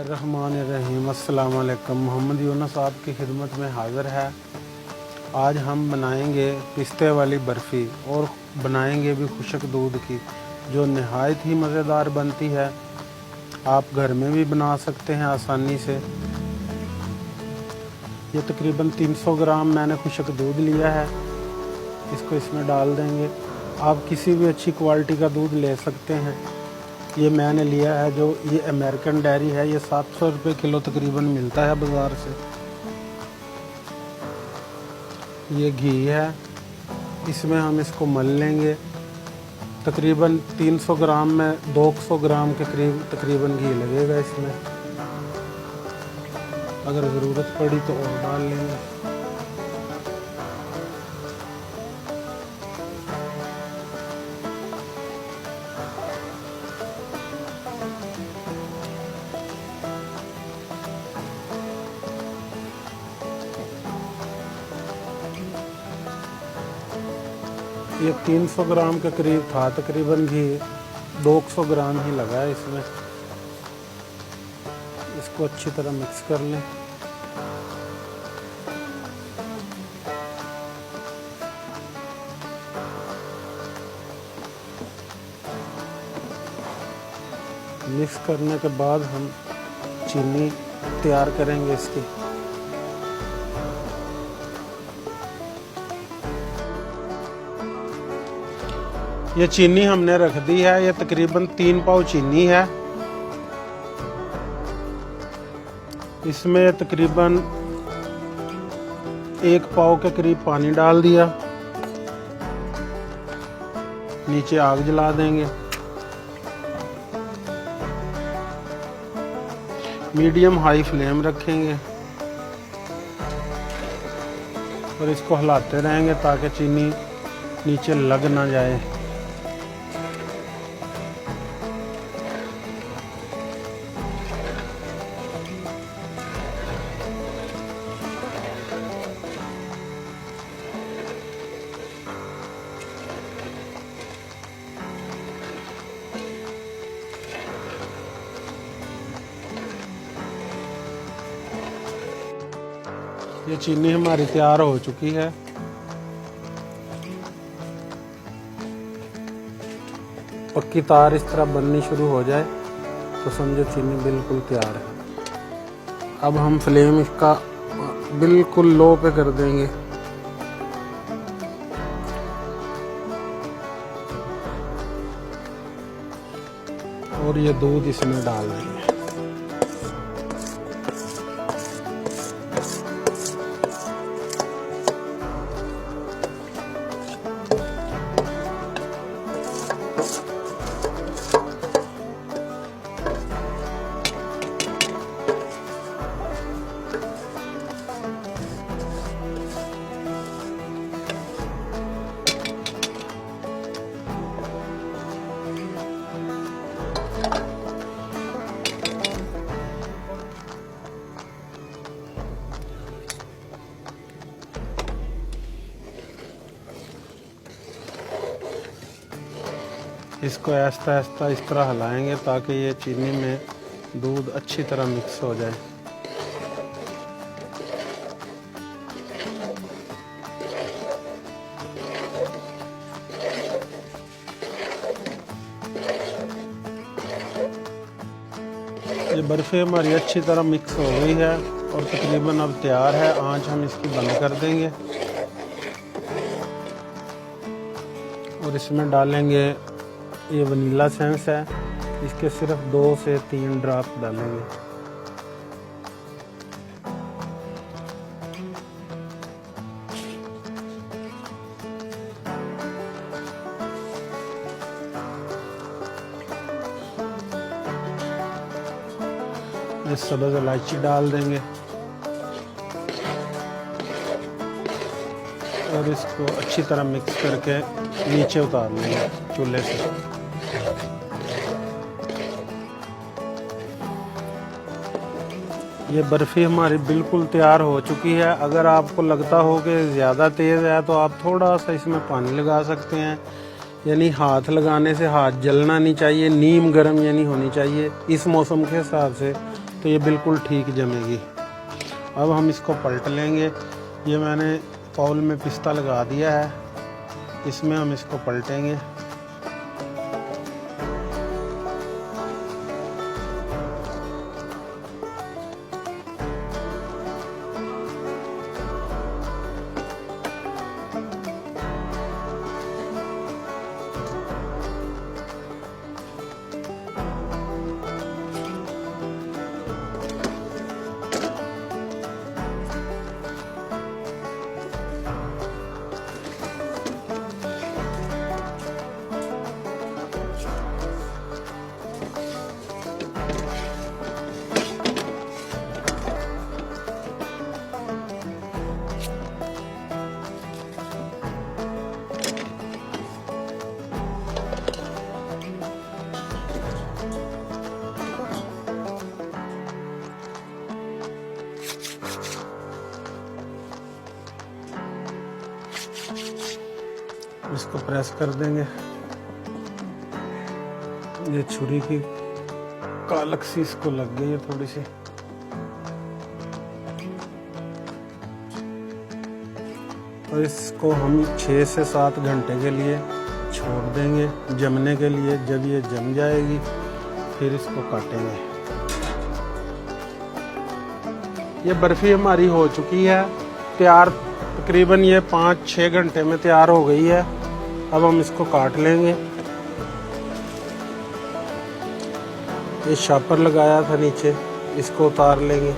बिस्मिल्लाहिर्रहमानिर्रहीम। अस्सलाम वालेकुम। मोहम्मद यूनुस आपकी खिदमत में हाज़िर है। आज हम बनाएंगे पिस्ते वाली बर्फ़ी और बनाएंगे भी खुशक दूध की, जो नहायत ही मज़ेदार बनती है। आप घर में भी बना सकते हैं आसानी से। ये तकरीबन 300 ग्राम मैंने खुशक दूध लिया है, इसको इसमें डाल देंगे। आप किसी भी अच्छी क्वालिटी का दूध ले सकते हैं। ये मैंने लिया है जो ये अमेरिकन डेयरी है, ये 700 रुपये किलो तकरीबन मिलता है बाज़ार से। ये घी है, इसमें हम इसको मल लेंगे। तकरीबन 300 ग्राम में 200 ग्राम के करीब तकरीबन घी लगेगा इसमें। अगर ज़रूरत पड़ी तो और डाल लेंगे। ये 300 ग्राम के करीब था तकरीबन घी, 200 ग्राम ही लगा है इसमें। इसको अच्छी तरह मिक्स कर लें। मिक्स करने के बाद हम चीनी तैयार करेंगे इसकी। ये चीनी हमने रख दी है, ये तकरीबन 3 पाव चीनी है। इसमें तकरीबन 1 पाव के करीब पानी डाल दिया। नीचे आग जला देंगे। मीडियम हाई फ्लेम रखेंगे और इसको हिलाते रहेंगे ताकि चीनी नीचे लग ना जाए। ये चीनी हमारी तैयार हो चुकी है। पक्की तार इस तरह बननी शुरू हो जाए तो समझो चीनी बिल्कुल तैयार है। अब हम फ्लेम इसका बिल्कुल लो पे कर देंगे। और ये दूध इसमें डाल देंगे। इसको आहिस्ता आहिस्ता इस तरह हिलाएंगे ताकि ये चीनी में दूध अच्छी तरह मिक्स हो जाए। ये बर्फ़ी हमारी अच्छी तरह मिक्स हो गई है और तकरीबन अब तैयार है। आंच हम इसकी बंद कर देंगे और इसमें डालेंगे ये वनीला एसेंस है, इसके सिर्फ 2 से 3 ड्रॉप डालेंगे। ये सब्ज़ इलायची डाल देंगे और इसको अच्छी तरह मिक्स करके नीचे उतार लेंगे चूल्हे से। ये बर्फ़ी हमारी बिल्कुल तैयार हो चुकी है। अगर आपको लगता हो कि ज़्यादा तेज़ है तो आप थोड़ा सा इसमें पानी लगा सकते हैं। यानी हाथ लगाने से हाथ जलना नहीं चाहिए, नीम गर्म यानी होनी चाहिए। इस मौसम के हिसाब से तो ये बिल्कुल ठीक जमेगी। अब हम इसको पलट लेंगे। ये मैंने बाउल में पिस्ता लगा दिया है, इसमें हम इसको पलटेंगे। इसको प्रेस कर देंगे। ये छुरी की कालक सी इसको लग गई है थोड़ी सी। और इसको हम 6 से 7 घंटे के लिए छोड़ देंगे जमने के लिए। जब ये जम जाएगी फिर इसको काटेंगे। ये बर्फी हमारी हो चुकी है तैयार। तकरीबन ये 5-6 घंटे में तैयार हो गई है। अब हम इसको काट लेंगे। ये शापर लगाया था नीचे, इसको उतार लेंगे।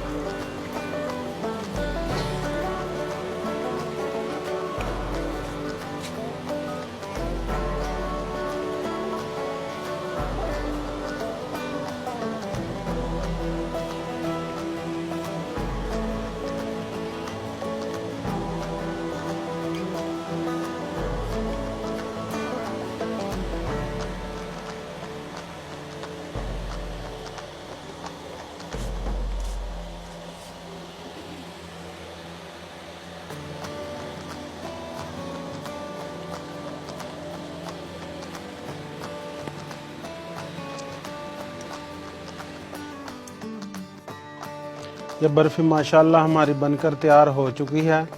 ये बर्फ़ी माशाल्लाह हमारी बनकर तैयार हो चुकी है।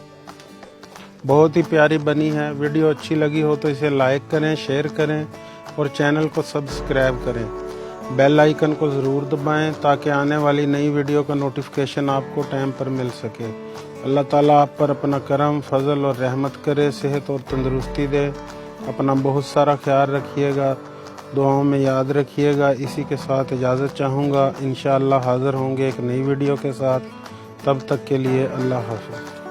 बहुत ही प्यारी बनी है। वीडियो अच्छी लगी हो तो इसे लाइक करें, शेयर करें और चैनल को सब्सक्राइब करें। बेल आइकन को ज़रूर दबाएं ताकि आने वाली नई वीडियो का नोटिफिकेशन आपको टाइम पर मिल सके। अल्लाह ताला आप पर अपना करम, फजल और रहमत करे, सेहत और तंदुरुस्ती दे। अपना बहुत सारा ख्याल रखिएगा, दुआओं में याद रखिएगा। इसी के साथ इजाज़त चाहूँगा। इंशाअल्लाह हाज़िर होंगे एक नई वीडियो के साथ। तब तक के लिए अल्लाह हाफ़िज़।